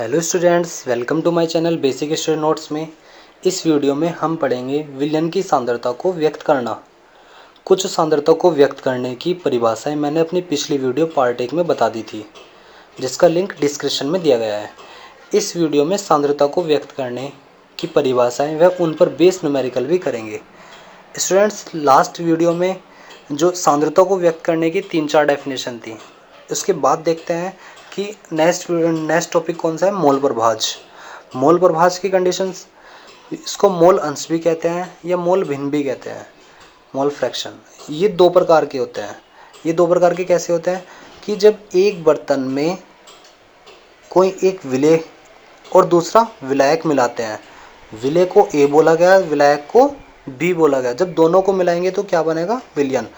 Hello students, welcome to my channel basic study notes में। इस video में हम पढ़ेंगे विलयन की सांद्रता को व्यक्त करना। कुछ सांद्रता को व्यक्त करने की परिभाषाएं मैंने अपनी पिछली वीडियो पार्ट 1 में बता दी थी, जिसका लिंक डिस्क्रिप्शन में दिया गया है। इस वीडियो में सांद्रता को व्यक्त करने की परिभाषाएं व उन पर बेस न्यूमेरिकल भी करेंगे। स्टूडेंट्स, लास्ट वीडियो में जो सांद्रता को व्यक्त करने की 3-4 डेफिनेशन थी, उसके बाद देखते हैं कि नेक्स्ट टॉपिक कौन सा है। मोल प्रभाज। मोल प्रभाज की कंडीशंस, इसको मोल अंश भी कहते हैं या मोल भिन्न भी कहते हैं, मोल फ्रैक्शन। ये दो प्रकार के होते हैं। ये दो प्रकार के कैसे होते हैं कि जब एक बर्तन में कोई एक विलेय और दूसरा विलायक मिलाते हैं, विलेय को ए बोला गया, विलायक को बी बोला गया, जब दोनों को मिलाएंगे तो क्या बनेगा, विलयन।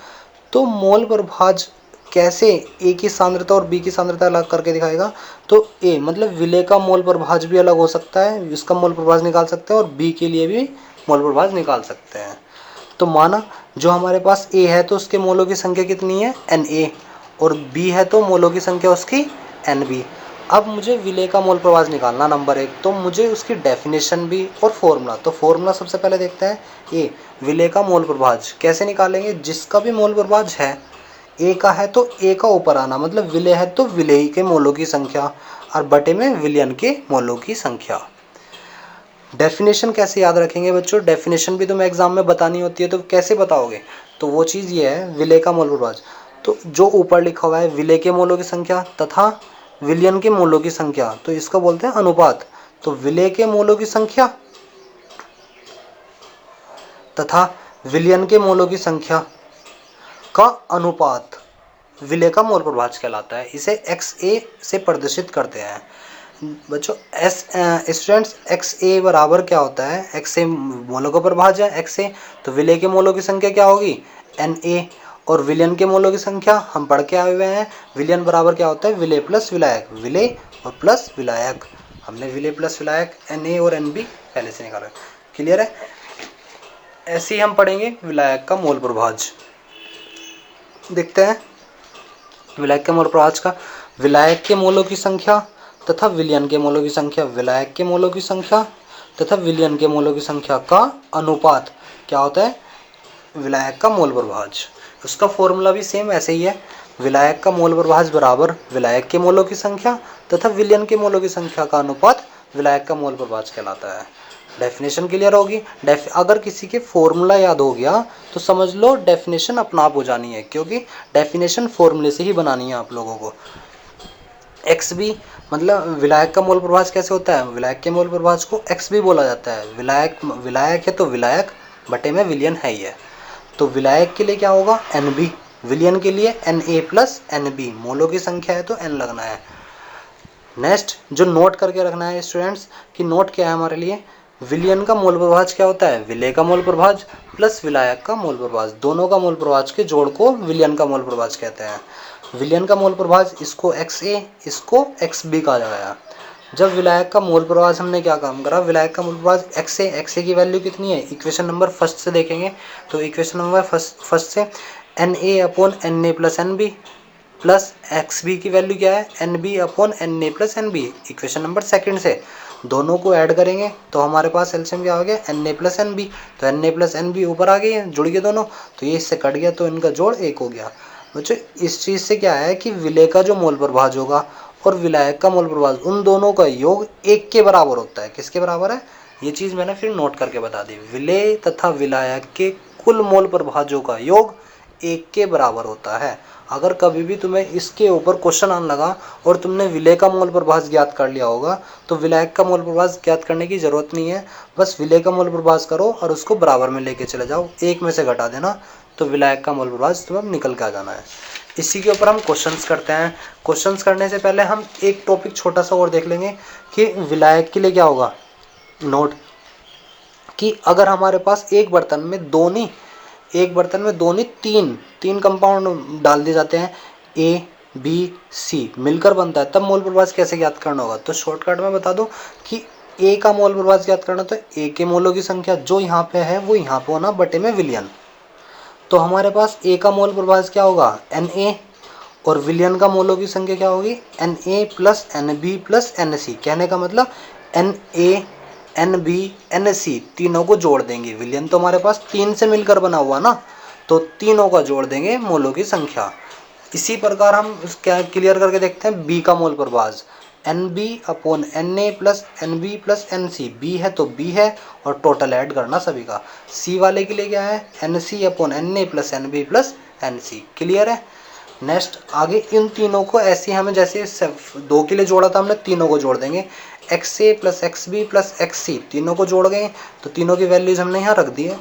तो मोल प्रभाज कैसे ए की सांद्रता और बी की सांद्रता अलग करके दिखाएगा। तो ए मतलब विलेय का मोल प्रभाज भी अलग हो सकता है, इसका मोल प्रभाज निकाल सकते हैं, और बी के लिए भी मोल प्रभाज निकाल सकते हैं। तो माना जो हमारे पास ए है तो उसके मोलों की संख्या कितनी है, एन ए, और बी है तो मोलों की संख्या उसकी एन बी। अब मुझे विलेय का मोल प्रभाज निकालना नंबर 1, तो मुझे उसकी डेफिनेशन भी और फॉर्मूला। तो फॉर्मूला सबसे पहले देखते हैं। ए विलेय का मोल प्रभाज कैसे निकालेंगे, जिसका भी मोल प्रभाज है ए का है तो ए का ऊपर आना, मतलब विलेय है तो विलेय के मोलों की संख्या, और बटे में विलयन के मोलों की संख्या। डेफिनेशन कैसे याद रखेंगे बच्चों, डेफिनेशन भी तुम्हें एग्जाम में बतानी होती है, तो कैसे बताओगे। तो वो चीज़ ये है, विलेय का मोल प्रभाज, तो जो ऊपर लिखा हुआ है विलेय के मोलों की संख्या तथा विलयन के मोलों की संख्या, तो इसको बोलते हैं अनुपात। तो विलेय के मोलों की संख्या तथा विलयन के मोलों की संख्या का अनुपात विलेय का मोल प्रभाज कहलाता है। इसे XA से प्रदर्शित करते हैं बच्चों। स्टूडेंट्स, XA बराबर क्या होता है, XA मोलों का प्रभाज है XA, तो विलेय के मोलों की संख्या क्या होगी, NA, और विलयन के मोलों की संख्या हम पढ़ के आए हुए हैं। विलयन बराबर क्या होता है, विलेय प्लस विलायक, विलेय और प्लस विलायक। हमने विलेय प्लस विलायक NA और NB पहले से निकाला, क्लियर है। ऐसे ही हम पढ़ेंगे विलायक का मोल प्रभाज। देखते हैं विलायक के मोल प्रभाज का। विलायक के मोलों की संख्या तथा विलयन के मोलों की संख्या, विलायक के मोलों की संख्या तथा विलयन के मोलों की संख्या का अनुपात क्या होता है, विलायक का मोल प्रभाज। उसका फॉर्मूला भी सेम ऐसे ही है, विलायक का मोल प्रभाज बराबर विलायक के मोलों की संख्या तथा विलयन के मोलों की संख्या का अनुपात विलायक का मोल प्रभाज कहलाता है। डेफिनेशन क्लियर होगी। अगर किसी के फॉर्मूला याद हो गया तो समझ लो डेफिनेशन अपना आप हो जानी है, क्योंकि डेफिनेशन फॉर्मूले से ही बनानी है आप लोगों को। एक्स बी मतलब विलायक का मोल प्रभाज कैसे होता है, विलायक के मोल प्रभाज को एक्स बी बोला जाता है। विलायक है तो विलायक बटे में विलयन है ही है, तो विलायक के लिए क्या होगा, एन बी, विलयन के लिए n A plus n B, मोलों की संख्या है तो एन लगना है। नेक्स्ट जो नोट करके रखना है स्टूडेंट्स, कि नोट क्या है हमारे लिए, विलयन का मोल प्रभाज क्या होता है, विलेय का मोल प्रभाज प्लस विलायक का मोल प्रभाज, दोनों का मोल प्रभाज के जोड़ को विलयन का मोल प्रभाज कहते हैं। विलयन का मोल प्रभाज इसको XA, इसको XB कहा जाएगा। जब विलायक का मोल प्रभाज हमने क्या काम करा, विलायक का मोल प्रभाज XA की वैल्यू कितनी है, इक्वेशन नंबर फर्स्ट से देखेंगे। तो इक्वेशन नंबर फर्स्ट से NA upon NA plus NB plus XB की वैल्यू क्या है, NB upon NA plus NB, equation number second से दोनों को ऐड करेंगे तो हमारे पास एलसीएम क्या हो गया, NA प्लस NB। तो NA प्लस NB ऊपर आ गई है, जुड़ गए दोनों, तो ये इससे कट गया तो इनका जोड़ 1 हो गया। बच्चों इस चीज़ से क्या है कि विलेय का जो मोल प्रभाज होगा और विलायक का मोल प्रभाज, उन दोनों का योग 1 के बराबर होता है। किसके बराबर है, ये चीज़ मैंने फिर नोट करके बता दी। विलेय तथा विलायक के कुल मोल प्रभाजों का योग 1 के बराबर होता है। अगर कभी भी तुम्हें इसके ऊपर क्वेश्चन आने लगा और तुमने विलेय का मोल प्रभाज ज्ञात कर लिया होगा, तो विलायक का मोल प्रभाज ज्ञात करने की जरूरत नहीं है, बस विलेय का मोल प्रभाज करो और उसको बराबर में लेके चले जाओ, 1 में से घटा देना, तो विलायक का मोल प्रभाज तुम्हें निकल के आ जाना है। इसी के ऊपर हम क्वेश्चंस करते हैं। क्वेश्चंस करने से पहले हम एक टॉपिक छोटा सा और देख लेंगे कि विलायक के लिए क्या होगा। नोट कि अगर हमारे पास एक बर्तन में दो नहीं तीन कंपाउंड डाल दिए जाते हैं, ए बी सी मिलकर बनता है, तब मोल प्रभाज कैसे ज्ञात करना होगा। तो शॉर्टकट में बता दो कि ए का मोल प्रभाज ज्ञात करना, तो ए के मोलों की संख्या जो यहाँ पे है वो यहाँ पे होना बटे में विलयन। तो हमारे पास ए का मोल प्रभाज क्या होगा, Na, और विलयन का मोलों की संख्या क्या होगी, Na plus Nb plus Nc। कहने का मतलब Na Nb Nc तीनों को जोड़ देंगे। विलयन तो हमारे पास 3 से मिलकर बना हुआ ना, तो तीनों का जोड़ देंगे मोलों की संख्या। इसी प्रकार हम क्या क्लियर करके देखते हैं बी का मोल प्रभाज, Nb upon Na plus Nb plus Nc। B है तो बी है और टोटल ऐड करना सभी का। सी वाले के लिए क्या है, Nc upon Na plus Nb plus Nc। Clear है। नेक्स्ट आगे इन तीनों को ऐसे ही हमें जैसे 2 के लिए जोड़ा था हमने, तीनों को जोड़ देंगे। XA plus XB plus XC तीनों को जोड़ गए, तो तीनों की वैल्यूज हमने यहाँ रख दी है।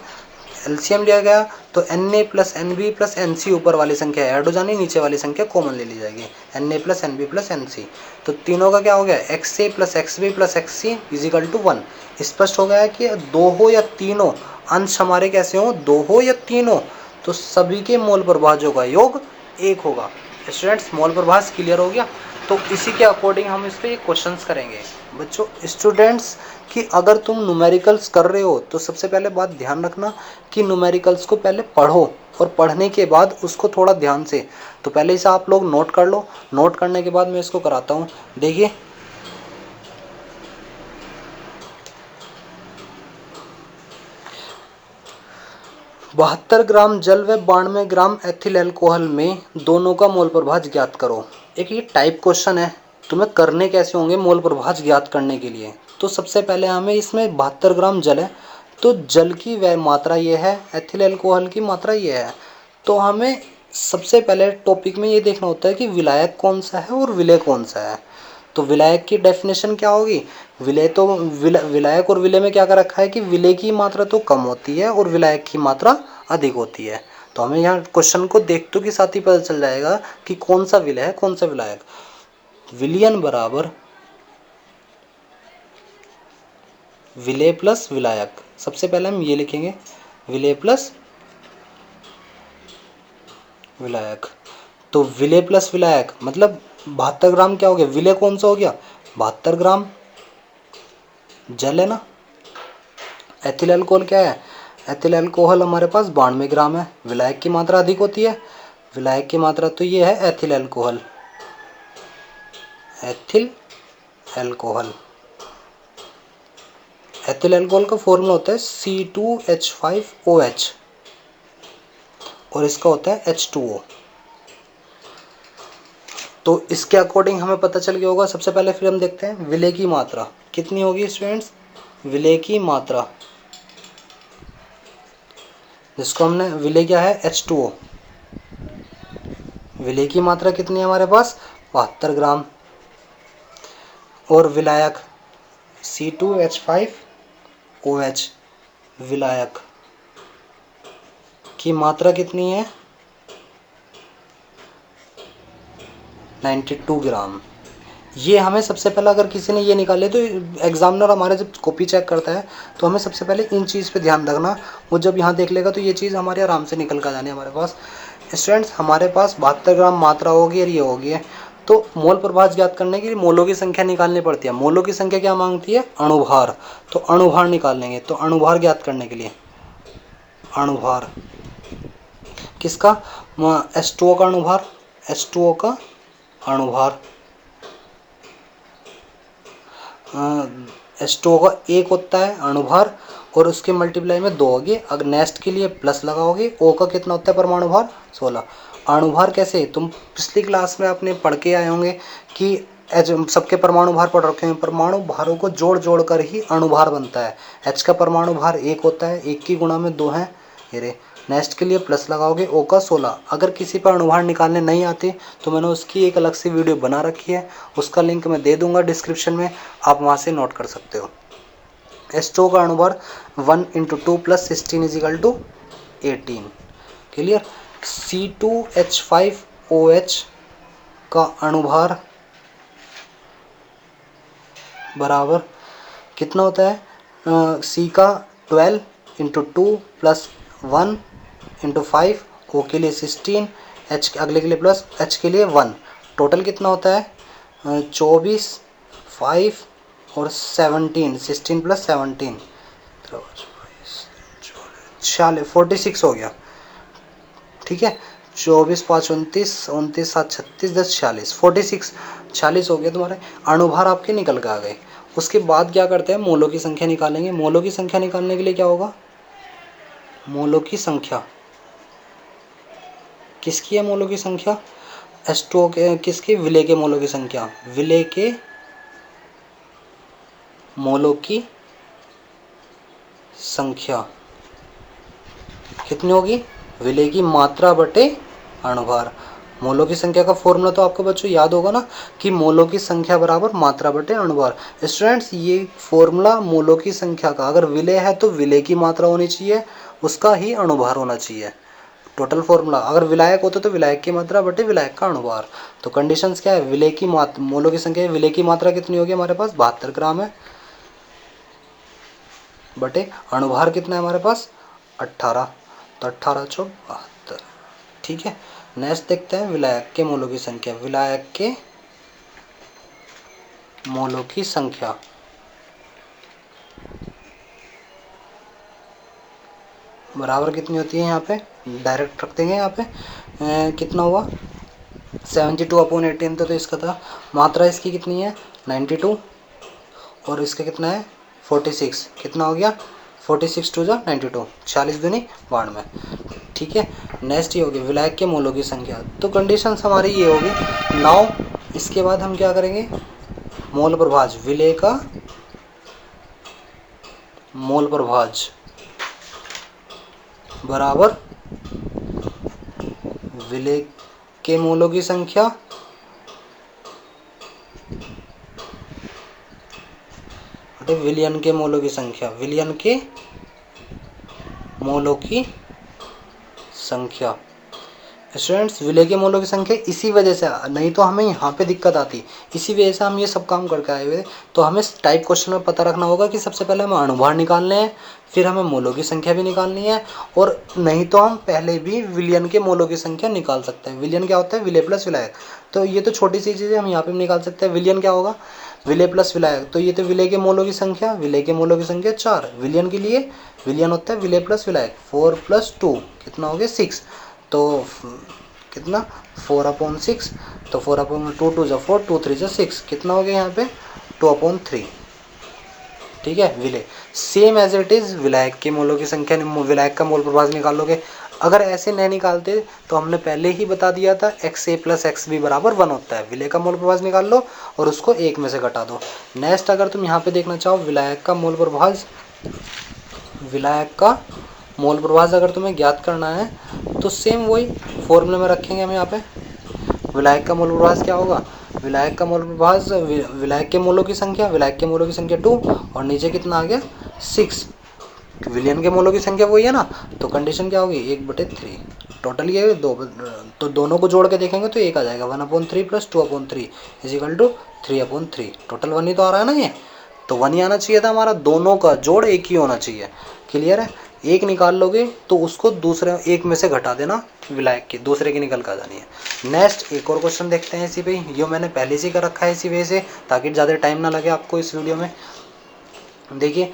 एलसीएम लिया गया तो Na plus Nb plus Nc ऊपर वाली संख्या ऐड हो जानी, नीचे वाली संख्या कॉमन ले ली जाएगी, Na plus Nb plus Nc। तो तीनों का क्या हो गया, XA plus XB plus XC is equal to 1। स्पष्ट हो गया है कि दो हो या तीनों अंश हमारे कैसे हो, दो हो या तीनों, तो सभी के मोल प्रभाजों का योग 1 होगा। स्टूडेंट्स मोल प्रभाज क्लियर हो गया। तो इसी के अकॉर्डिंग हम इस पे क्वेश्चंस करेंगे। बच्चों स्टूडेंट्स कि अगर तुम न्यूमेरिकल्स कर रहे हो तो सबसे पहले बात ध्यान रखना कि न्यूमेरिकल्स को पहले पढ़ो और पढ़ने के बाद उसको थोड़ा ध्यान से, तो पहले इसे आप लोग नोट कर लो। नोट करने के बाद मैं इसको कराता हूँ। देखिए 72 ग्राम जल व 92 ग्राम एथिल अल्कोहल में दोनों का मोल प्रभाज ज्ञात करो। एक ये टाइप क्वेश्चन है, तुम्हें करने कैसे होंगे मोल प्रभाज ज्ञात करने के लिए। तो सबसे पहले हमें इसमें 72 ग्राम जल है, तो जल की वह मात्रा ये है, एथिल अल्कोहल की मात्रा ये है। तो हमें सबसे पहले टॉपिक में ये देखना होता है कि विलायक कौन सा है और विलेय कौन सा है। तो विलायक की डेफिनेशन क्या होगी, विलेय तो विलायक और विलेय में क्या कर रखा है कि विलेय की मात्रा तो कम होती है और विलायक की मात्रा अधिक होती है। तो हमें यहाँ क्वेश्चन को देखते के साथ ही पता चल जाएगा कि कौन सा विलेय है कौन सा विलायक। विलयन बराबर विलेय प्लस विलायक। सबसे पहले हम ये लिखेंगे विलेय प्लस विलायक। तो विलेय प्लस विलायक मतलब 72 ग्राम क्या हो गया, विलेय कौन सा हो गया, 72 ग्राम जल है ना। एथिल अल्कोहल क्या है, एथिल अल्कोहल हमारे पास 92 ग्राम है। विलायक की मात्रा अधिक होती है, विलायक की मात्रा तो ये है ethyl alcohol, ethyl alcohol. Ethyl alcohol का फॉर्मूला होता है C2H5OH और इसका होता है H2O। तो इसके अकॉर्डिंग हमें पता चल गया होगा। सबसे पहले फिर हम देखते हैं विलेय की मात्रा कितनी होगी स्टूडेंट्स। विलेय की मात्रा जिसको हमने विलेय क्या है H2O, विलेय की मात्रा कितनी है हमारे पास 72 ग्राम। और विलायक C2H5OH विलायक की मात्रा कितनी है 92 ग्राम। ये हमें सबसे पहले अगर किसी ने ये निकाले तो एग्जामिनर हमारे जब कॉपी चेक करता है तो हमें सबसे पहले इन चीज़ पे ध्यान रखना। वो जब यहाँ देख लेगा तो ये चीज़ हमारे आराम से निकल कर जानी है हमारे पास। स्टूडेंट्स हमारे पास 72 ग्राम मात्रा होगी और ये होगी है। तो मोल प्रभाज ज्ञात करने के लिए मोलों की संख्या निकालनी पड़ती है। मोलों की संख्या क्या मांगती है, अणुभार। तो अणुभार निकाल लेंगे। तो अणुभार ज्ञात करने के लिए अणुभार किसका, H2O का अणुभार, H2O का अणुभार। H2O का 1 होता है अणुभार और उसके मल्टीप्लाई में 2 होगी। अगर नेक्स्ट के लिए प्लस लगाओगे O का कितना होता है परमाणु भार 16। अणुभार कैसे, तुम पिछली क्लास में अपने पढ़ के आए होंगे कि सबके परमाणु भार पढ़ रखे हैं। परमाणु भारों को जोड़ जोड़ कर ही अणुभार बनता है। H का परमाणु भार 1 होता है, 1 की गुणा में 2 है ये रे। नेक्स्ट के लिए प्लस लगाओगे O का 16। अगर किसी पर अणुभार निकालने नहीं आते तो मैंने उसकी एक अलग से वीडियो बना रखी है, उसका लिंक मैं दे दूंगा डिस्क्रिप्शन में, आप वहाँ से नोट कर सकते हो। H2O का अणुभार 1 × 2 + 16 = 18। क्लियर। C2H5OH का अणुभार बराबर कितना होता है, C का 12 × 2 + 1 × 5, O के लिए 16, H अगले के लिए प्लस, H के लिए 1। टोटल कितना होता है 24, 5 और 17, 16 + 17 46 हो गया। ठीक है। 24 5 29, 29 7 36, 10 46, 46, 46 हो गया तुम्हारे अणुभार आपके निकल के आ गए। उसके बाद क्या करते हैं, मोलों की संख्या निकालेंगे। मोलों की संख्या निकालने के लिए क्या होगा, मोलों की संख्या किसकी है, मोलों की संख्या H2O के, किसकी, विलय के मोलों की संख्या, विलय के मोलों की संख्या कितनी होगी, विलय की मात्रा बटे अणुभार। मोलों की संख्या का फॉर्मूला तो आपको बच्चों याद होगा ना कि मोलों की संख्या बराबर मात्रा बटे अणुभार। स्टूडेंट्स ये फॉर्मूला मोलों की संख्या का, अगर विलय है तो विलय की मात्रा होनी चाहिए, उसका ही अणुभार होना चाहिए। टोटल फॉर्मूला अगर विलायक होता तो विलायक की मात्रा बटे विलायक का अणुभार। तो कंडीशंस क्या है, विलय की मात्रा, मोलों की संख्या, विलय की मात्रा कितनी होगी हमारे पास 72 ग्राम है, बटे अणुभार कितना है हमारे पास 18, तो 18 × 72। ठीक है, नेक्स्ट देखते हैं विलायक के मोलों की संख्या। विलायक के मोलों की संख्या बराबर कितनी होती है, यहाँ पे डायरेक्ट रख देंगे। यहाँ पे कितना हुआ 72/18, तो इसका था। मात्रा इसकी कितनी है 92, और इसका कितना है 46, कितना हो गया 46 2 जा 92, 46 दूनी 92। ठीक है, नेक्स्ट ये होगी विलायक के मोलों की संख्या। तो कंडीशन हमारी ये होगी। नाउ इसके बाद हम क्या करेंगे, मोल प्रभाज, विलय का मोल प्रभाज बराबर विलय के मोलों की संख्या विलयन के मोलों की संख्या, विलयन के मोलों की संख्या। स्टूडेंट्स विलय के मोलों की संख्या इसी वजह से, नहीं तो हमें यहाँ पे दिक्कत आती, इसी वजह से हम ये सब काम करके आए हुए। तो हमें टाइप क्वेश्चन में पता रखना होगा कि सबसे पहले हमें अणुभार निकालने हैं, फिर हमें मोलों की संख्या भी निकालनी है, और नहीं तो हम पहले भी विलयन के मोलों की संख्या निकाल सकते हैं। विलयन क्या होता है, विलय प्लस विलायक। तो ये तो छोटी सी चीज़ है, हम यहाँ पे भी निकाल सकते हैं। विलयन क्या होगा, विलय प्लस विलायक। तो ये तो विलय के मोलों की संख्या, विलय के मोलों की संख्या 4। विलयन के लिए विलयन होता है विलय प्लस विलायक, 4 + 2 कितना हो गया 6, तो कितना 4/6, तो 4/2 2 × 4 2 3 × 6, कितना हो गया यहाँ पे 2/3। ठीक है, विलय सेम एज इट इज विलायक के मोलों की संख्या, विलायक का मोल प्रभाज निकालोगे। अगर ऐसे नहीं निकालते तो हमने पहले ही बता दिया था XA + XB = 1 होता है। विलय का मोल प्रभाज निकाल लो और उसको 1 में से घटा दो। नेक्स्ट अगर तुम यहाँ पे देखना चाहो विलायक का मोल प्रभाज, विलायक का मोल प्रभाज अगर तुम्हें ज्ञात करना है तो सेम वही फॉर्मूले में रखेंगे हम यहाँ पे। विलायक का मोल प्रभाज क्या होगा, विलायक का मोल प्रभाज विलायक के मोलों की संख्या, विलायक के मोलों की संख्या 2, और नीचे कितना आ गया 6। विलयन के मोलों की संख्या वही है ना, तो कंडीशन क्या होगी 1/3। टोटल ये दो, तो दोनों को जोड़ के देखेंगे तो 1 आ जाएगा, 1/3 + 2/3 = 3/3। टोटल 1 ही तो आ रहा है ना, ये तो 1 ही आना चाहिए था हमारा, दोनों का जोड़ 1 ही होना चाहिए। क्लियर है, 1 निकाल लोगे तो उसको दूसरे 1 में से घटा देना, विलायक की दूसरे की निकल कर जानी है। नेक्स्ट एक और क्वेश्चन देखते हैं इसी पे, ये मैंने पहले से कर रखा है इसी वजह से, ताकि ज़्यादा टाइम ना लगे आपको इस वीडियो में। देखिए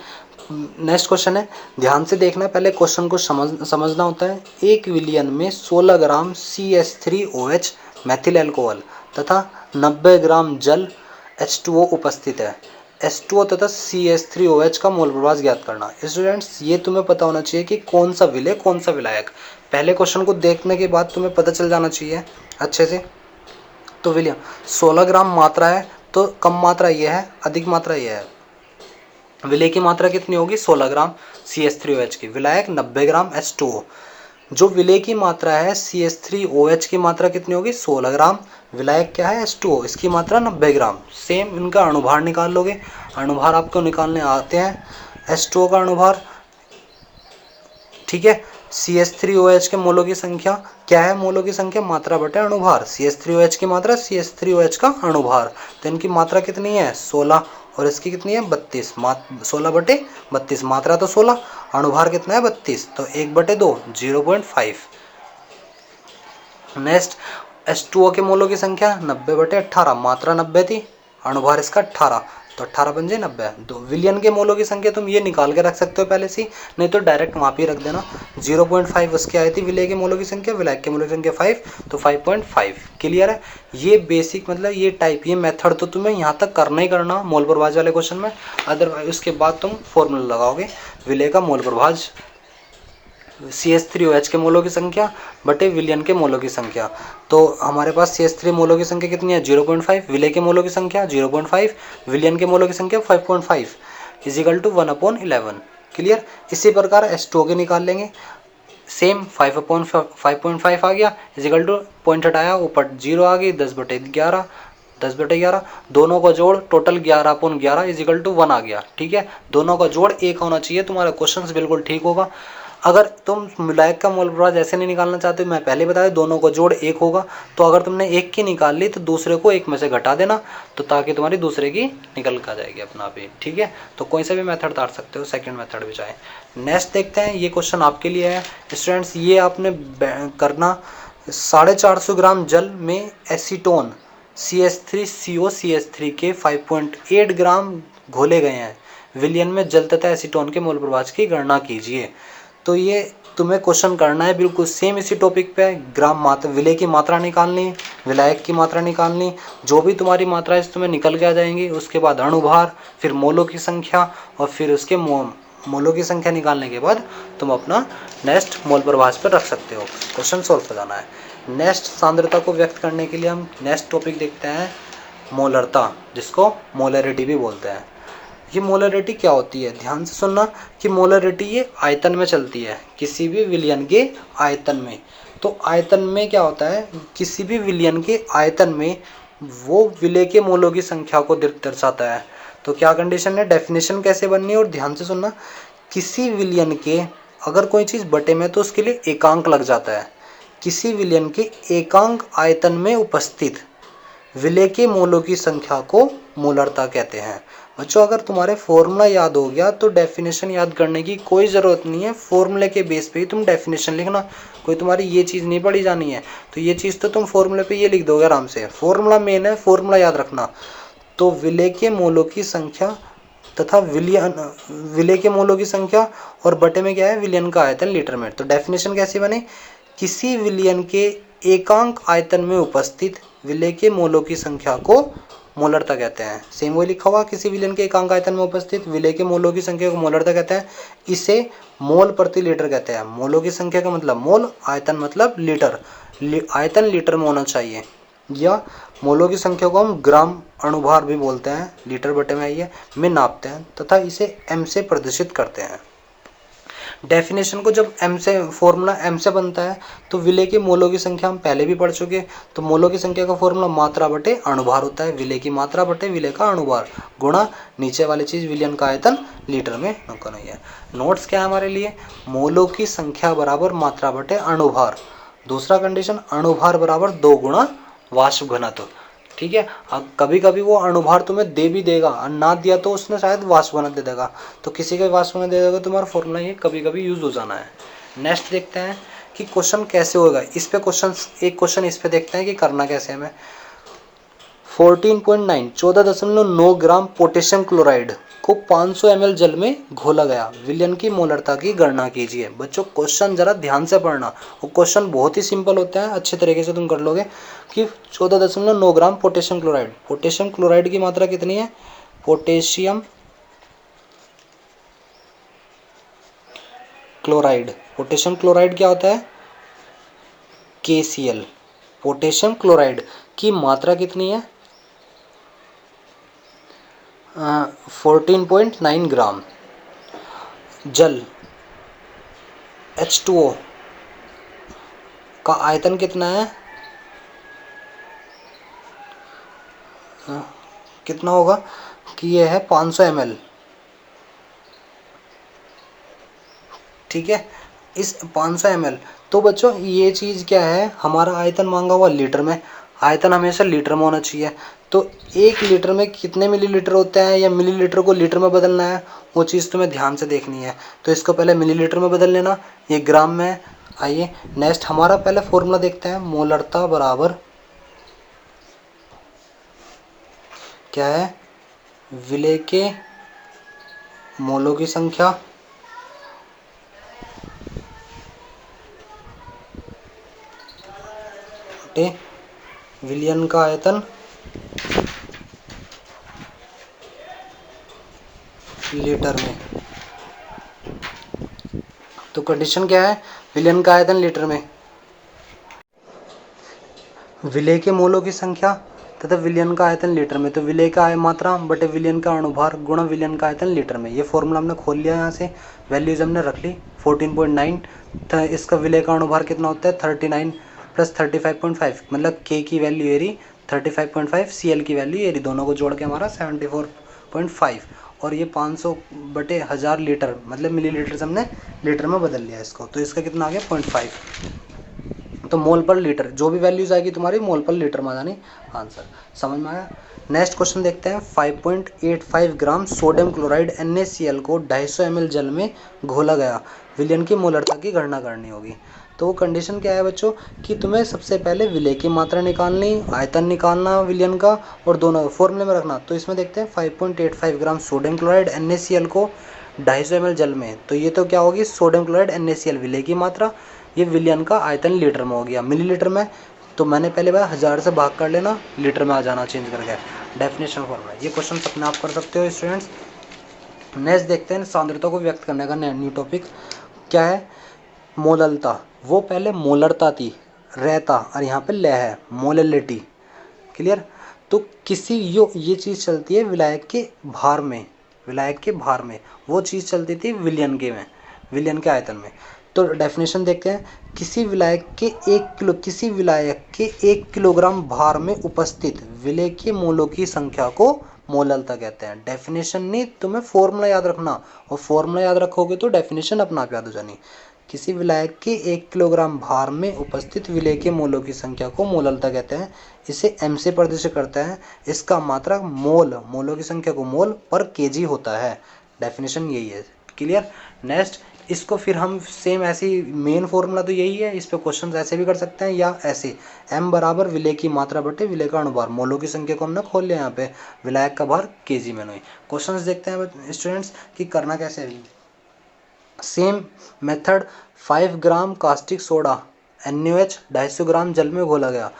नेक्स्ट क्वेश्चन है, ध्यान से देखना, पहले क्वेश्चन को समझना होता है। एक विलयन में 16 ग्राम CH3OH मैथिल अल्कोहल तथा 90 ग्राम जल H2O उपस्थित है। H2O तथा CH3OH का मोल प्रभाज ज्ञात करना। स्टूडेंट्स ये तुम्हें पता होना चाहिए कि कौन सा विलय कौन सा विलायक। पहले क्वेश्चन को देखने के बाद तुम्हें पता चल जाना चाहिए अच्छे से। तो विलय 16 ग्राम मात्रा है, तो कम मात्रा यह है, अधिक मात्रा यह है। विलय की मात्रा कितनी होगी 16 ग्राम CH3OH की, विलायक 90 ग्राम H2O। जो विलय की मात्रा है CH3OH की मात्रा कितनी होगी 16 ग्राम, विलायक क्या है H2O, इसकी मात्रा 90 ग्राम। सेम इनका अणुभार निकाल लोगे, अणुभार आपको निकालने आते हैं। H2O का अणुभार, ठीक है, CH3OH के मोलों की संख्या क्या है, मोलों की संख्या मात्रा बटे अणुभार, CH3OH की मात्रा CH3OH का अणुभार, तो इनकी मात्रा कितनी है 16, और इसकी कितनी है 32, 16/32, मात्रा तो 16, अणुभार कितना है 32, तो 1/2 0.5। नेक्स्ट H2O के मोलों की संख्या 90/18, मात्रा 90 थी, अणुभार इसका 18, तो 18 पंजे 90। तो विलियन के मोलों की संख्या तुम ये निकाल के रख सकते हो पहले से, नहीं तो डायरेक्ट वहाँ पे रख देना। 0.5 उसकी आई थी विलय के मोलों की संख्या, विलायक के मोलों की संख्या 5, तो 5.5। क्लियर है। ये बेसिक मतलब ये टाइप, ये मेथड तो तुम्हें यहाँ तक करना ही करना मोल प्रभाज वाले क्वेश्चन में। अदरवाइज उसके बाद तुम फॉर्मूला लगाओगे विलय का मोल प्रभाज CH3OH के मोलों की संख्या बटे विलियन के मोलों की संख्या। तो हमारे पास CH3 मोलों की संख्या कितनी है 0.5, विलय के मोलों की संख्या 0.5, विलियन के मोलों की संख्या 5.5 इजिकल टू 1/11। क्लियर। इसी प्रकार H2O के निकाल लेंगे, सेम 5/5.5 आ गया इजिकल टू पॉइंट हटाया ऊपर 0 आ गई 10/11, 10/11 दोनों का जोड़ टोटल 11/11 इजिकल टू 1 आ गया। ठीक है, दोनों का जोड़ 1 होना चाहिए, तुम्हारा क्वेश्चन बिल्कुल ठीक होगा। अगर तुम विलायक का मोल प्रभाज ऐसे नहीं निकालना चाहते, मैं पहले बताया दोनों का जोड़ 1 होगा, तो अगर तुमने 1 की निकाल ली तो दूसरे को 1 में से घटा देना, तो ताकि तुम्हारी दूसरे की निकल कर जाएगी अपना आप ही। ठीक है, तो कोई सा भी मेथड डाल सकते हो, सेकंड मेथड भी चाहे। नेक्स्ट देखते हैं, ये क्वेश्चन आपके लिए है स्टूडेंट्स। ये आपने करना 450 ग्राम जल में एसीटोन CH3COCH3 के 5.8 ग्राम घोले गए हैं। विलियन में जल तथा एसीटोन के मोल प्रभाज की गणना कीजिए। तो ये तुम्हें क्वेश्चन करना है बिल्कुल सेम इसी टॉपिक पे। ग्राम मात्रा, विलय की मात्रा निकालनी, विलायक की मात्रा निकालनी, जो भी तुम्हारी मात्रा है तुम्हें निकल के आ जाएंगी। उसके बाद अणुभार, फिर मोलों की संख्या, और फिर उसके मोलों की संख्या निकालने के बाद तुम अपना नेक्स्ट मोल प्रभाज पर रख सकते हो, क्वेश्चन सोल्व हो जाना है। नेक्स्ट सांद्रता को व्यक्त करने के लिए हम नेक्स्ट टॉपिक देखते हैं मोलरता, जिसको मोलरिटी भी बोलते हैं। ये मोलरिटी क्या होती है, ध्यान से सुनना कि मोलरिटी ये आयतन में चलती है, किसी भी विलयन के आयतन में। तो आयतन में क्या होता है, किसी भी विलयन के आयतन में वो विलय के मोलों की संख्या को दर्शाता है। तो क्या कंडीशन है, डेफिनेशन कैसे बननी है, और ध्यान से सुनना, किसी विलयन के अगर कोई चीज़ बटे में तो उसके लिए एकांक लग जाता है। किसी विलयन के एकांक आयतन में उपस्थित विलय के मोलों की संख्या को मोलरता कहते हैं। बच्चों अगर तुम्हारे फॉर्मूला याद हो गया तो डेफिनेशन याद करने की कोई ज़रूरत नहीं है, फॉर्मूले के बेस पे ही तुम डेफिनेशन लिखना। कोई तुम्हारी ये चीज़ नहीं पढ़ी जानी है, तो ये चीज़ तो तुम फॉर्मूले पे ये लिख दोगे आराम से। फॉर्मूला मेन है, फॉर्मूला याद रखना। तो विलय के मोलों की संख्या तथा विलय के मोलों की संख्या, और बटे में क्या है, विलयन का आयतन लीटर में। तो डेफिनेशन कैसी बने, किसी विलयन के एकांक आयतन में उपस्थित विलय के मोलों की संख्या को मोलरता कहते हैं। सेम वही लिखा हुआ, किसी विलयन के एकांक आयतन में उपस्थित विलय के मोलों की संख्या को मोलरता कहते हैं। इसे मोल प्रति लीटर कहते हैं। मोलों की संख्या का मतलब मोल, आयतन मतलब लीटर, आयतन लीटर में होना चाहिए। या मोलों की संख्या को हम ग्राम अणुभार भी बोलते हैं, लीटर बटे में आइए में नापते हैं, तथा इसे m से प्रदर्शित करते हैं। डेफिनेशन को जब m से, फॉर्मूला m से बनता है, तो विलय के मोलों की संख्या हम पहले भी पढ़ चुके। तो मोलों की संख्या का फॉर्मूला मात्रा बटे अणुभार होता है। विलय की मात्रा बटे विलय का अणुभार गुणा नीचे वाली चीज़ विलयन का आयतन लीटर में नौका नहीं है। नोट्स क्या है हमारे लिए, मोलों की संख्या बराबर मात्रा बटे अणुभार। दूसरा कंडीशन, अणुभार बराबर 2 गुणा वाष्प घनत्व। ठीक है, अब कभी कभी वो अणुभार तुम्हें दे भी देगा, और ना दिया तो उसने शायद वाष्प घनत्व दे देगा। तो किसी का वाष्प घनत्व दे देगा, तुम्हारा फॉर्मूला ये कभी कभी यूज हो जाना है। नेक्स्ट देखते हैं कि क्वेश्चन कैसे होगा। इस पे क्वेश्चन, एक क्वेश्चन इस पे देखते हैं कि करना कैसे हमें। 14.9 14.9 ग्राम पोटेशियम क्लोराइड को 500 ml जल में घोला गया, विलयन की मोलरता की गणना कीजिए। बच्चों क्वेश्चन जरा ध्यान से पढ़ना, वो क्वेश्चन बहुत ही सिंपल होता है, अच्छे तरीके से तुम कर लोगे। कि 14.9 gram potassium chloride, potassium chloride की मात्रा कितनी है, पोटेशियम क्लोराइड, पोटेशियम क्लोराइड क्या होता है, KCl। पोटेशियम क्लोराइड की मात्रा कितनी है, 14.9 ग्राम। जल H2O का आयतन कितना है, कितना होगा कि ये है 500 ml। ठीक है, इस 500 ml। तो बच्चों ये चीज़ क्या है, हमारा आयतन मांगा हुआ लीटर में, आयतन हमेशा लीटर में होना चाहिए। तो 1 लीटर में कितने मिलीलीटर होते हैं, या मिलीलीटर को लीटर में बदलना है, वो चीज़ तुम्हें ध्यान से देखनी है। तो इसको पहले मिलीलीटर में बदल लेना, ये ग्राम में। आइए नेक्स्ट हमारा पहले फॉर्मूला देखते हैं, मोलरता बराबर क्या है, विलेय के मोलों की संख्या बटे विलयन का आयतन लीटर में। तो कंडीशन क्या है, विलयन का आयतन लीटर में, विलेय के मोलों की संख्या तथा विलयन का आयतन लीटर में। तो विलेय का मात्रा बटे विलयन का अणुभार गुणा विलयन का आयतन लीटर में। ये फॉर्मूला हमने खोल लिया, यहाँ से वैल्यूज हमने रख ली 14.9। तो इसका विलेय का अणुभार कितना होता है 39 प्लस 35.5, मतलब के की वैल्यू ये रही 35.5, सीएल की वैल्यू ये रही, दोनों को जोड़ के हमारा 74.5। और ये 500 बटे 1000 लीटर, मतलब मिलीलीटर से हमने लीटर में बदल लिया इसको। तो इसका कितना आ गया 0.5। तो मोल पर लीटर, जो भी वैल्यूज आएगी तुम्हारी मोल पर लीटर में आ जानी आंसर। समझ में आया। नेक्स्ट क्वेश्चन देखते हैं। 5.85 ग्राम सोडियम क्लोराइड NaCl को 250 ml जल में घोला गया, विलयन की मोलरता की गणना करनी होगी। तो कंडीशन क्या है बच्चों कि तुम्हें सबसे पहले विलेय की मात्रा निकालनी, आयतन निकालना विलयन का, और दोनों फॉर्मूले में रखना। तो इसमें देखते हैं 5.85 ग्राम सोडियम क्लोराइड NaCl को 250 ml जल में, तो ये तो क्या होगी सोडियम क्लोराइड NaCl विलेय की मात्रा, ये विलयन का आयतन लीटर में हो गया। मिलीलीटर में तो मैंने पहले बार 1000 से भाग कर लेना, लीटर में आ जाना चेंज करके डेफिनेशन फॉर्मूला। ये क्वेश्चन अपने आप कर सकते हो स्टूडेंट्स। नेक्स्ट देखते हैं सांद्रता को व्यक्त करने का न्यू टॉपिक क्या है, मोललता। वो पहले मोलरता थी, रहता, और यहाँ पे लय है मोललिटी। क्लियर। तो किसी ये चीज़ चलती है विलायक के भार में, विलायक के भार में, वो चीज़ चलती थी विलयन के में, विलयन के आयतन में। तो डेफिनेशन देखते हैं, किसी विलायक के 1 किलोग्राम भार में उपस्थित विलेय के मोलों की संख्या को मोललता कहते हैं। डेफिनेशन नहीं, तुम्हें फॉर्मूला याद रखना, और फॉर्मूला याद रखोगे तो डेफिनेशन अपने आप याद हो जानी। किसी विलायक के 1 किलोग्राम भार में उपस्थित विलेय के मोलों की संख्या को मोललता कहते हैं। इसे m से प्रदर्शित करते हैं। इसका मात्रक मोलों की संख्या को मोल पर केजी होता है। डेफिनेशन यही है। क्लियर। नेक्स्ट इसको फिर हम सेम ऐसी, मेन फॉर्मूला तो यही है, इस पे क्वेश्चन ऐसे भी कर सकते हैं या ऐसे, m बराबर विलेय की मात्रा बटे विलेय का अणुभार, मोलों की संख्या को हमने खोल लिया यहाँ पे, विलायक का भार केजी में नहीं। क्वेश्चंस देखते हैं स्टूडेंट्स कि करना कैसे है। सेम मेथड, 5 ग्राम कास्टिक सोडा NaOH 250 ग्राम जल में घोला गया,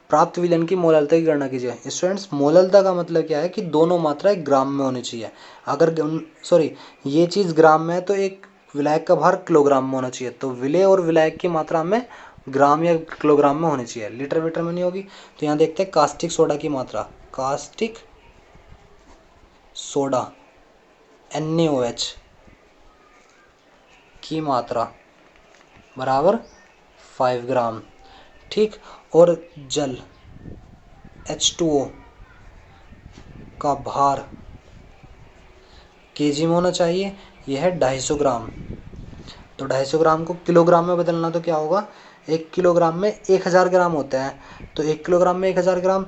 प्राप्त विलयन की मोललता की गणना कीजिए। स्टूडेंट्स मोललता का मतलब क्या है कि दोनों मात्राएं ग्राम में होनी चाहिए। अगर ये चीज़ ग्राम में है तो एक विलायक का भार किलोग्राम में होना चाहिए। तो विलेय और विलायक की मात्रा में ग्राम या किलोग्राम में होनी चाहिए, लीटर मीटर में नहीं होगी। तो यहाँ देखते हैं कास्टिक सोडा की मात्रा, कास्टिक सोडा NaOH की मात्रा बराबर 5 ग्राम, ठीक। और जल H2O का भार केजी में होना चाहिए, यह है 250 ग्राम। तो 250 ग्राम को किलोग्राम में बदलना तो क्या होगा, 1 किलोग्राम में 1000 ग्राम होता है। तो 1 किलोग्राम में 1000 ग्राम,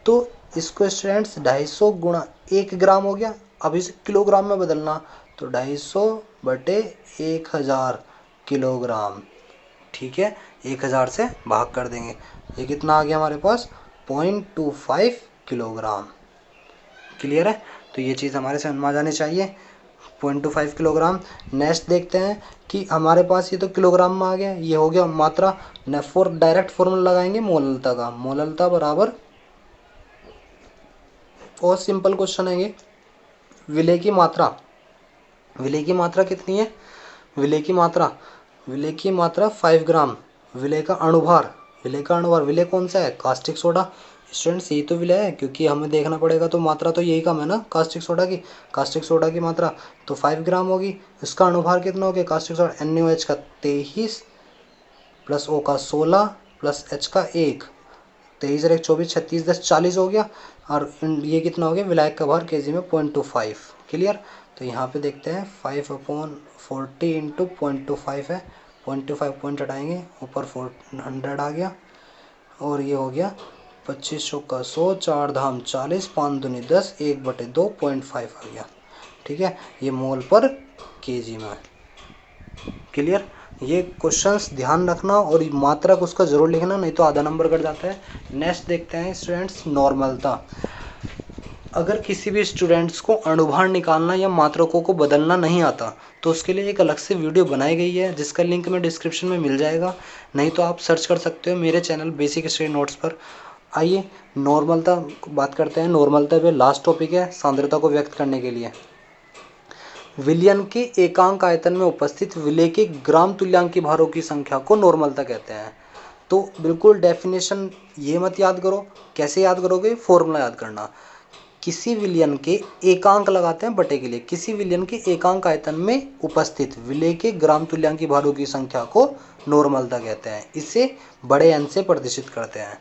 तो इसको स्टूडेंट्स 250 गुणा 1 ग्राम हो गया। अब इसे किलोग्राम में बदलना, तो 250 बटे 1000 किलोग्राम, ठीक है। 1000 से भाग कर देंगे, ये कितना आ गया हमारे पास 0.25 किलोग्राम। क्लियर है। तो ये चीज़ हमारे समझ में आ जानी चाहिए, 0.25 किलोग्राम। नेक्स्ट देखते हैं कि हमारे पास ये तो किलोग्राम में आ गया, ये हो गया मात्रा। डायरेक्ट फॉर्मूला लगाएंगे मोललता का, मोललता बराबर, बहुत सिंपल क्वेश्चन है ये, विलेय की मात्रा, विलेय की मात्रा कितनी है, विलेय की मात्रा 5 ग्राम, विलेय का अणुभार, विलेय कौन सा है कास्टिक सोडा। स्टूडेंट्स ये तो विलेय है, क्योंकि हमें देखना पड़ेगा तो मात्रा तो यही कम है ना कास्टिक सोडा की मात्रा तो 5 ग्राम होगी। इसका अणुभार कितना हो गया कास्टिक सोडा NaOH का 23 प्लस O का 16 प्लस H का 1, 23 और 1 24, 36 10 40 हो गया। और ये कितना हो गया विलायक का भार केजी में 0.25। क्लियर। तो यहाँ पे देखते हैं 5/40 इंटू 0.25 है, 0.25 पॉइंट हटाएंगे, ऊपर 400 आ गया, और ये हो गया 2500 का 100, 4 धाम 40, 5 दूनी 10, 1/2 0.5 आ गया, ठीक है। ये मोल पर केजी में। क्लियर। ये क्वेश्चंस ध्यान रखना और मात्रक उसका जरूर लिखना, नहीं तो आधा नंबर कट जाता है। नेक्स्ट देखते हैं स्टूडेंट्स नॉर्मलता। अगर किसी भी स्टूडेंट्स को अणुभार निकालना या मात्रकों को बदलना नहीं आता तो उसके लिए एक अलग से वीडियो बनाई गई है, जिसका लिंक मैं डिस्क्रिप्शन में मिल जाएगा, नहीं तो आप सर्च कर सकते हो मेरे चैनल बेसिक स्टडी नोट्स पर। आइए नॉर्मलता बात करते हैं। नॉर्मलता पे लास्ट टॉपिक है सांद्रता को व्यक्त करने के लिए। विलयन के एकांक आयतन में उपस्थित विलेय के ग्राम तुल्यांकी भारों की संख्या को नॉर्मलता कहते हैं। तो बिल्कुल डेफिनेशन ये मत याद करो, कैसे याद करोगे, फॉर्मूला याद करना। किसी विलयन के एकांक लगाते हैं बटे के लिए, किसी विलयन के एकांक आयतन में उपस्थित विलेय के ग्राम तुल्यांकी भारों की संख्या को नॉर्मलता कहते हैं। इसे बड़े एन से प्रदर्शित करते हैं।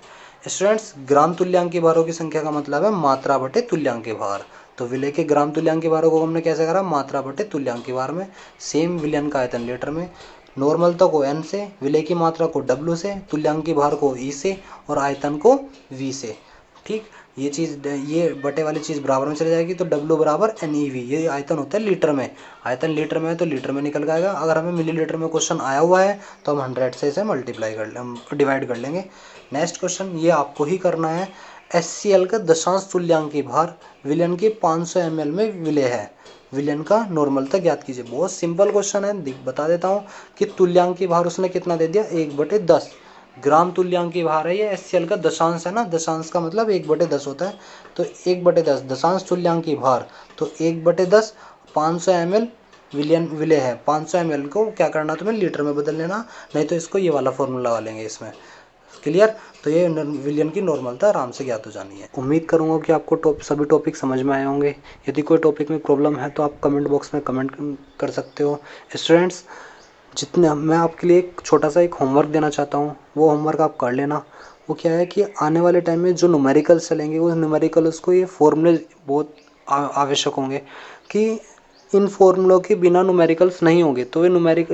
स्टूडेंट्स, ग्राम तुल्यांकी भारों की संख्या का मतलब है मात्रा बटे तुल्यांकी भार। तो विलेय के ग्राम तुल्यांकी भारों को हमने कैसे करा, मात्रा बटे तुल्यांकी भार में। सेम विलयन का आयतन लीटर में, नॉर्मलता को एन से, विलेय की मात्रा को डब्ल्यू से, तुल्यांकी भार को ई से और आयतन को वी से। ठीक, ये चीज़, ये बटे वाली चीज़ बराबर में चली जाएगी तो W बराबर NEV। ये आयतन होता है लीटर में, आयतन लीटर में है तो लीटर में निकल जाएगा। अगर हमें मिलीलीटर में क्वेश्चन आया हुआ है तो हम 100 से इसे डिवाइड कर लेंगे। नेक्स्ट क्वेश्चन ये आपको ही करना है। HCl का दशांश तुल्यांकी भार विलयन के 500 ml में विलेय है, विलयन का नॉर्मलता ज्ञात कीजिए। बहुत सिंपल क्वेश्चन है, बता देता हूँ कि तुल्यांकी भार उसने कितना दे दिया, 1/10 ग्राम तुल्यांकी भार है। ये HCl का दशांश है ना, दशांश का मतलब 1/10 होता है, तो 1/10 दशांश तुल्यांकी भार, तो 1/10 500 ml विलेय है। 500 ml को क्या करना, तुम्हें लीटर में बदल लेना, नहीं तो इसको ये वाला फॉर्मूला लगा लेंगे इसमें। क्लियर? तो ये विलयन की नॉर्मलता आराम से ज्ञात हो जानी है। उम्मीद करूंगा कि आपको सभी टॉपिक समझ में आए होंगे। यदि कोई टॉपिक में प्रॉब्लम है तो आप कमेंट बॉक्स में कमेंट कर सकते हो। स्टूडेंट्स, जितने मैं आपके लिए एक छोटा सा एक होमवर्क देना चाहता हूँ, वो होमवर्क आप कर लेना। वो क्या है कि आने वाले टाइम में जो न्यूमेरिकल्स चलेंगे उस न्यूमेरिकल्स को ये फॉर्मूले बहुत आवश्यक होंगे कि इन फॉर्मूलों के बिना न्यूमेरिकल्स नहीं होंगे, तो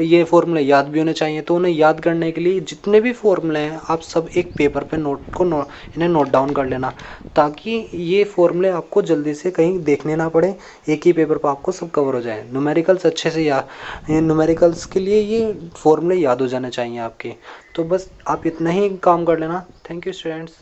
ये फॉर्मूले याद भी होने चाहिए। तो उन्हें याद करने के लिए जितने भी फॉर्मूले हैं आप सब एक पेपर पे इन्हें नोट डाउन कर लेना, ताकि ये फॉर्मूले आपको जल्दी से कहीं देखने ना पड़े, एक ही पेपर पर आपको सब कवर हो जाए। न्यूमेरिकल्स अच्छे से न्यूमेरिकल्स के लिए ये फॉर्मूले याद हो जाने चाहिए आपके। तो बस आप इतना ही काम कर लेना। Thank you students.